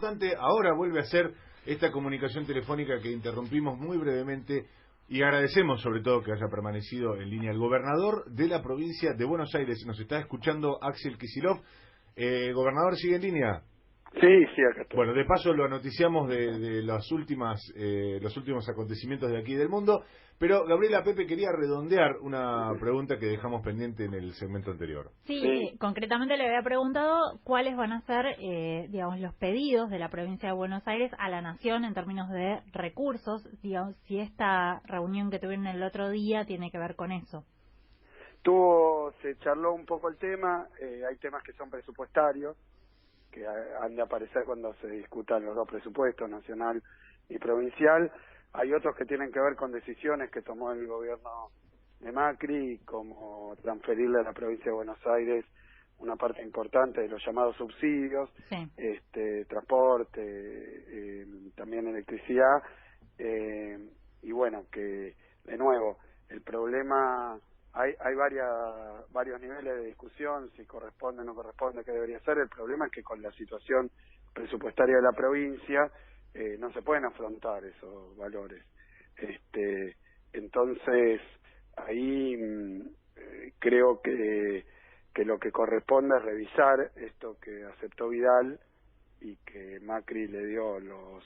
obstante, ahora vuelve a ser esta comunicación telefónica que interrumpimos muy brevemente y agradecemos sobre todo que haya permanecido en línea el gobernador de la provincia de Buenos Aires. Nos está escuchando Axel Kicillof. Gobernador, ¿sigue en línea? Sí, sí, acá estoy. Bueno, de paso lo noticiamos de los últimos acontecimientos de aquí del mundo, pero Gabriela, Pepe, quería redondear una pregunta que dejamos pendiente en el segmento anterior. Sí, concretamente le había preguntado cuáles van a ser, digamos, los pedidos de la provincia de Buenos Aires a la Nación en términos de recursos, digamos, si esta reunión que tuvieron el otro día tiene que ver con eso. Se charló un poco el tema, hay temas que son presupuestarios, que han de aparecer cuando se discutan los dos presupuestos, nacional y provincial. Hay otros que tienen que ver con decisiones que tomó el gobierno de Macri, como transferirle a la provincia de Buenos Aires una parte importante de los llamados subsidios, transporte, también electricidad, y bueno, que de nuevo, el problema... Hay varios niveles de discusión, si corresponde o no corresponde, qué debería ser. El problema es que con la situación presupuestaria de la provincia no se pueden afrontar esos valores. Entonces, ahí creo que lo que corresponde es revisar esto que aceptó Vidal y que Macri le dio los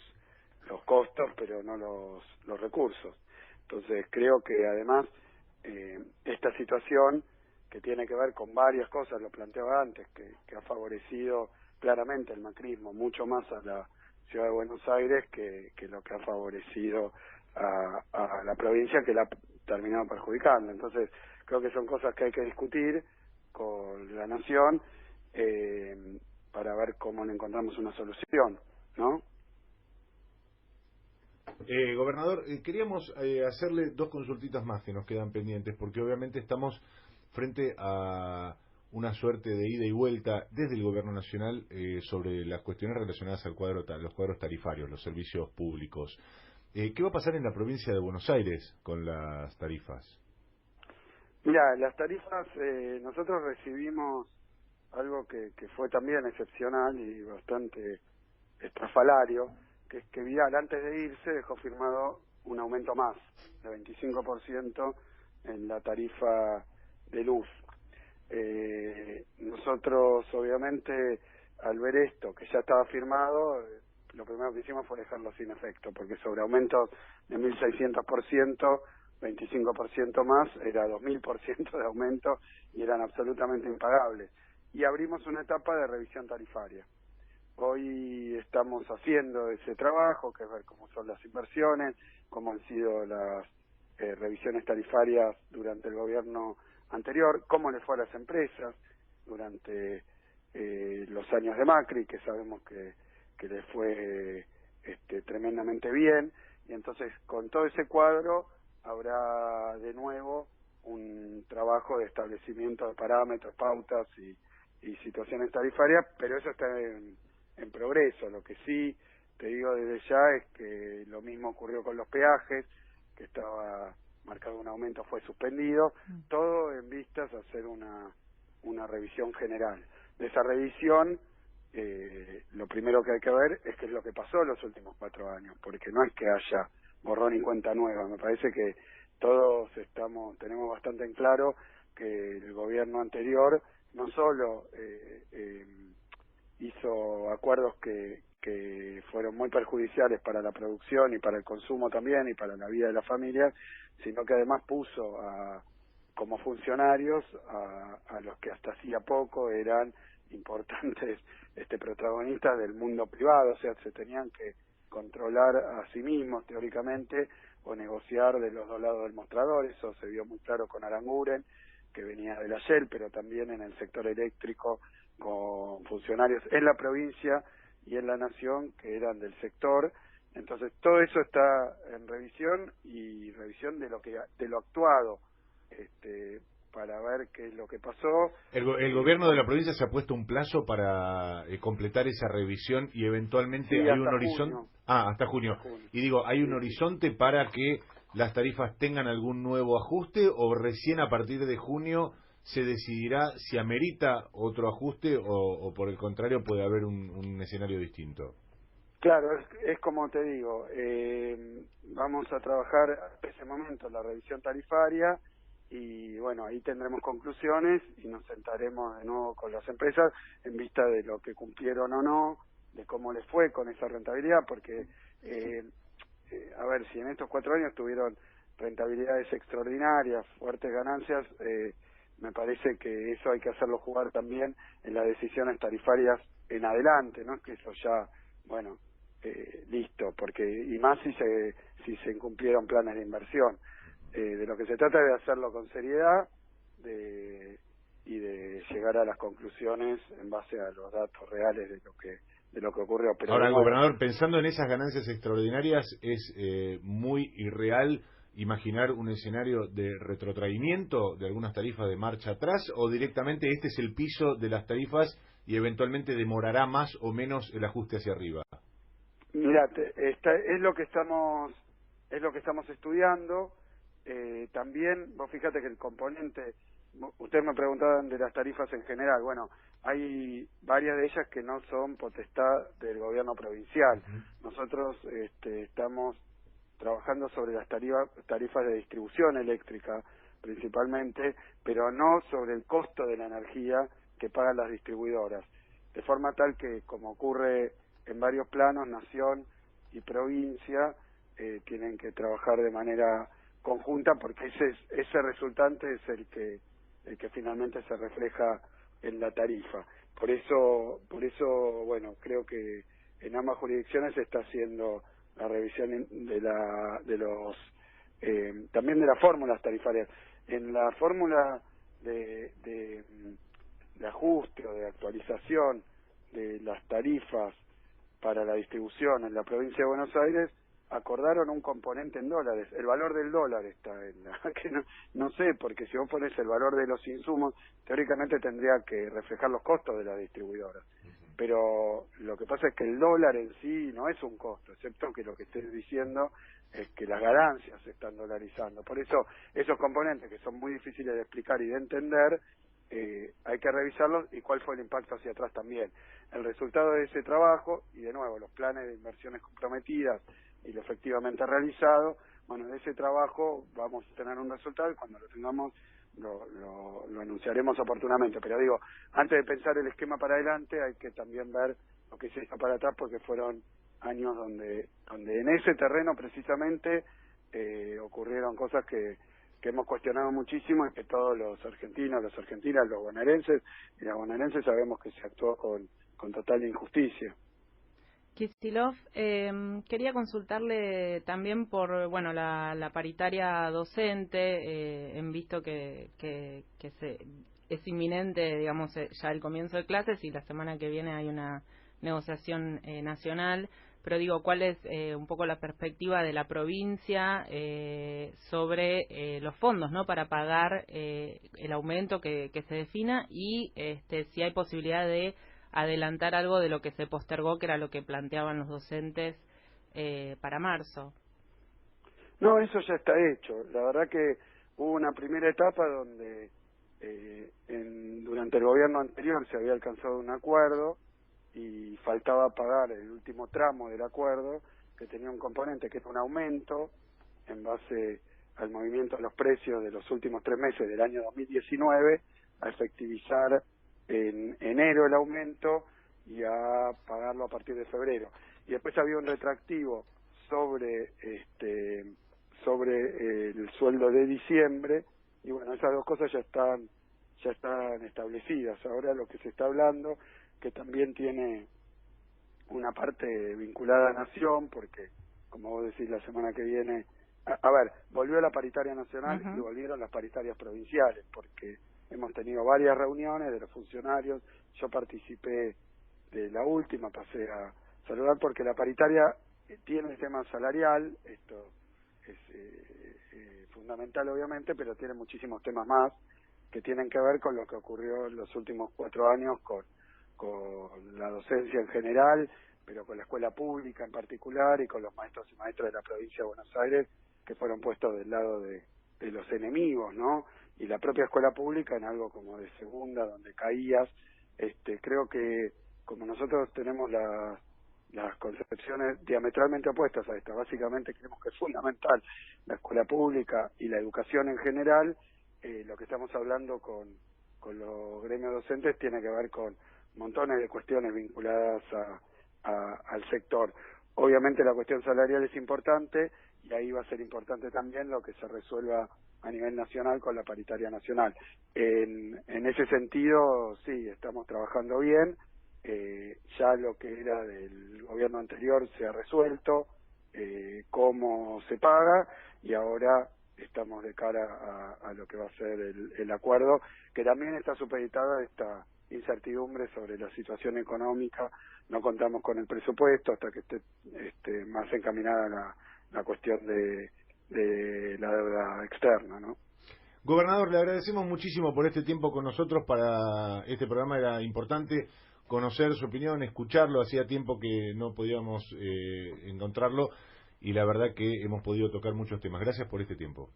costos, pero no los recursos. Entonces, creo que además... esta situación que tiene que ver con varias cosas, lo planteaba antes, que ha favorecido claramente el macrismo mucho más a la ciudad de Buenos Aires que lo que ha favorecido a la provincia, que la ha terminado perjudicando. Entonces creo que son cosas que hay que discutir con la nación para ver cómo le encontramos una solución, ¿no? Gobernador, queríamos hacerle dos consultitas más que nos quedan pendientes, porque obviamente estamos frente a una suerte de ida y vuelta desde el Gobierno Nacional sobre las cuestiones relacionadas al los cuadros tarifarios, los servicios públicos. ¿Qué va a pasar en la provincia de Buenos Aires con las tarifas? Mira, las tarifas, nosotros recibimos algo que fue también excepcional y bastante estrafalario, que es que Vidal antes de irse dejó firmado un aumento más de 25% en la tarifa de luz. Nosotros obviamente al ver esto que ya estaba firmado, lo primero que hicimos fue dejarlo sin efecto, porque sobre aumentos de 1.600%, 25% más era 2.000% de aumento y eran absolutamente impagables. Y abrimos una etapa de revisión tarifaria. Hoy estamos haciendo ese trabajo, que es ver cómo son las inversiones, cómo han sido las revisiones tarifarias durante el gobierno anterior, cómo le fue a las empresas durante los años de Macri, que sabemos que le fue tremendamente bien. Y entonces, con todo ese cuadro, habrá de nuevo un trabajo de establecimiento de parámetros, pautas y situaciones tarifarias, pero eso está en progreso. Lo que sí te digo desde ya es que lo mismo ocurrió con los peajes, que estaba marcado un aumento, fue suspendido, todo en vistas a hacer una revisión general. De esa revisión, lo primero que hay que ver es qué es lo que pasó en los últimos 4 años, porque no es que haya borrón y cuenta nueva. Me parece que todos tenemos bastante en claro que el gobierno anterior no solo hizo acuerdos que fueron muy perjudiciales para la producción y para el consumo también y para la vida de las familias, sino que además puso como funcionarios a los que hasta hacía poco eran importantes protagonistas del mundo privado, o sea, se tenían que controlar a sí mismos teóricamente o negociar de los dos lados del mostrador. Eso se vio muy claro con Aranguren, que venía de la Shell, pero también en el sector eléctrico con funcionarios en la provincia y en la nación que eran del sector. Entonces todo eso está en revisión y revisión de lo actuado, para ver qué es lo que pasó. El gobierno de la provincia se ha puesto un plazo para completar esa revisión y eventualmente hay un horizonte. Hasta junio. Y digo, ¿hay un horizonte para que las tarifas tengan algún nuevo ajuste o recién a partir de junio se decidirá si amerita otro ajuste o por el contrario puede haber un escenario distinto? Claro, es como te digo, vamos a trabajar en ese momento la revisión tarifaria y bueno, ahí tendremos conclusiones y nos sentaremos de nuevo con las empresas en vista de lo que cumplieron o no, de cómo les fue con esa rentabilidad, porque, a ver, si en estos 4 años tuvieron rentabilidades extraordinarias, fuertes ganancias, me parece que eso hay que hacerlo jugar también en las decisiones tarifarias en adelante, ¿no? Que eso ya, bueno, listo, porque y más si se incumplieron planes de inversión. De lo que se trata es de hacerlo con seriedad y de llegar a las conclusiones en base a los datos reales de lo que ocurrió. Pero Ahora, bueno, gobernador, pensando en esas ganancias extraordinarias, ¿es muy irreal imaginar un escenario de retrotraimiento de algunas tarifas de marcha atrás o directamente este es el piso de las tarifas y eventualmente demorará más o menos el ajuste hacia arriba? mira, es lo que estamos estudiando. También vos fíjate que el componente, ustedes me preguntaban de las tarifas en general. Bueno, hay varias de ellas que no son potestad del gobierno provincial. Nosotros estamos trabajando sobre las tarifas de distribución eléctrica principalmente, pero no sobre el costo de la energía que pagan las distribuidoras, de forma tal que, como ocurre en varios planos, nación y provincia tienen que trabajar de manera conjunta, porque ese resultante es el que finalmente se refleja en la tarifa. Por eso, bueno, creo que en ambas jurisdicciones se está haciendo la revisión también de las fórmulas tarifarias. En la fórmula de ajuste o de actualización de las tarifas para la distribución en la provincia de Buenos Aires, acordaron un componente en dólares. El valor del dólar está en la que no sé, porque si vos pones el valor de los insumos, teóricamente tendría que reflejar los costos de las distribuidoras. Pero lo que pasa es que el dólar en sí no es un costo, excepto que lo que estoy diciendo es que las ganancias se están dolarizando. Por eso esos componentes que son muy difíciles de explicar y de entender, hay que revisarlos y cuál fue el impacto hacia atrás también. El resultado de ese trabajo, y de nuevo los planes de inversiones comprometidas y lo efectivamente realizado, bueno, de ese trabajo vamos a tener un resultado y cuando lo tengamos lo anunciaremos oportunamente. Pero digo, antes de pensar el esquema para adelante hay que también ver lo que se hizo para atrás, porque fueron años donde en ese terreno precisamente ocurrieron cosas que hemos cuestionado muchísimo y que todos los argentinos, las argentinas, los bonaerenses y las bonaerenses sabemos que se actuó con total injusticia. Kicillof, quería consultarle también por la paritaria docente, en visto que es inminente, digamos, ya el comienzo de clases y la semana que viene hay una negociación nacional, pero digo, ¿cuál es un poco la perspectiva de la provincia sobre los fondos, ¿no?, para pagar el aumento que se defina y si hay posibilidad de adelantar algo de lo que se postergó, que era lo que planteaban los docentes para marzo? No, eso ya está hecho. La verdad que hubo una primera etapa donde durante el gobierno anterior se había alcanzado un acuerdo y faltaba pagar el último tramo del acuerdo, que tenía un componente que era un aumento en base al movimiento de los precios de los últimos 3 meses del año 2019, a efectivizar en enero el aumento y a pagarlo a partir de febrero. Y después había un retractivo sobre el sueldo de diciembre, y bueno, esas dos cosas ya están establecidas. Ahora lo que se está hablando, que también tiene una parte vinculada a Nación, porque como vos decís, la semana que viene, a ver, volvió la paritaria nacional y volvieron las paritarias provinciales, porque hemos tenido varias reuniones de los funcionarios. Yo participé de la última, pasé a saludar, porque la paritaria tiene el tema salarial, esto es fundamental obviamente, pero tiene muchísimos temas más que tienen que ver con lo que ocurrió en los últimos 4 años con la docencia en general, pero con la escuela pública en particular y con los maestros y maestras de la provincia de Buenos Aires, que fueron puestos del lado de los enemigos, ¿no? Y la propia escuela pública en algo como de segunda, donde caías. Creo que como nosotros tenemos las concepciones diametralmente opuestas a esta. Básicamente creemos que es fundamental la escuela pública y la educación en general. Lo que estamos hablando con los gremios docentes tiene que ver con montones de cuestiones vinculadas al sector. Obviamente la cuestión salarial es importante y ahí va a ser importante también lo que se resuelva a nivel nacional con la paritaria nacional. En ese sentido, sí, estamos trabajando bien. Ya lo que era del gobierno anterior se ha resuelto, cómo se paga, y ahora estamos de cara a lo que va a ser el acuerdo, que también está supeditada a esta incertidumbre sobre la situación económica. No contamos con el presupuesto hasta que esté más encaminada la cuestión de la deuda externa, ¿no? Gobernador, le agradecemos muchísimo por este tiempo con nosotros. Para este programa era importante conocer su opinión, escucharlo. Hacía tiempo que no podíamos encontrarlo y la verdad que hemos podido tocar muchos temas. Gracias por este tiempo.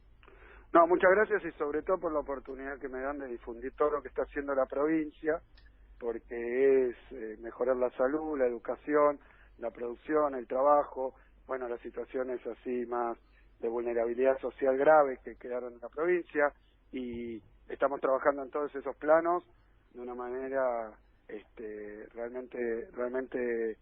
No, muchas gracias y sobre todo por la oportunidad que me dan de difundir todo lo que está haciendo la provincia, porque es mejorar la salud, la educación, la producción, el trabajo, bueno, las situaciones así más de vulnerabilidad social grave que quedaron en la provincia, y estamos trabajando en todos esos planos de una manera realmente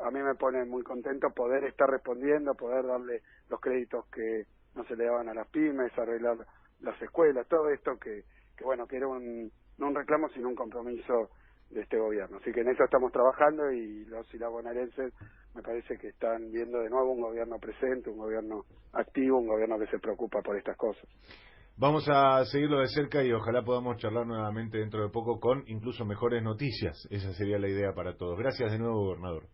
a mí me pone muy contento poder estar respondiendo, poder darle los créditos que no se le daban a las pymes, arreglar las escuelas, todo esto que bueno, que era no un reclamo sino un compromiso de este gobierno. Así que en eso estamos trabajando y los y las bonaerenses me parece que están viendo de nuevo un gobierno presente, un gobierno activo, un gobierno que se preocupa por estas cosas. Vamos a seguirlo de cerca y ojalá podamos charlar nuevamente dentro de poco con incluso mejores noticias. Esa sería la idea para todos. Gracias de nuevo, gobernador.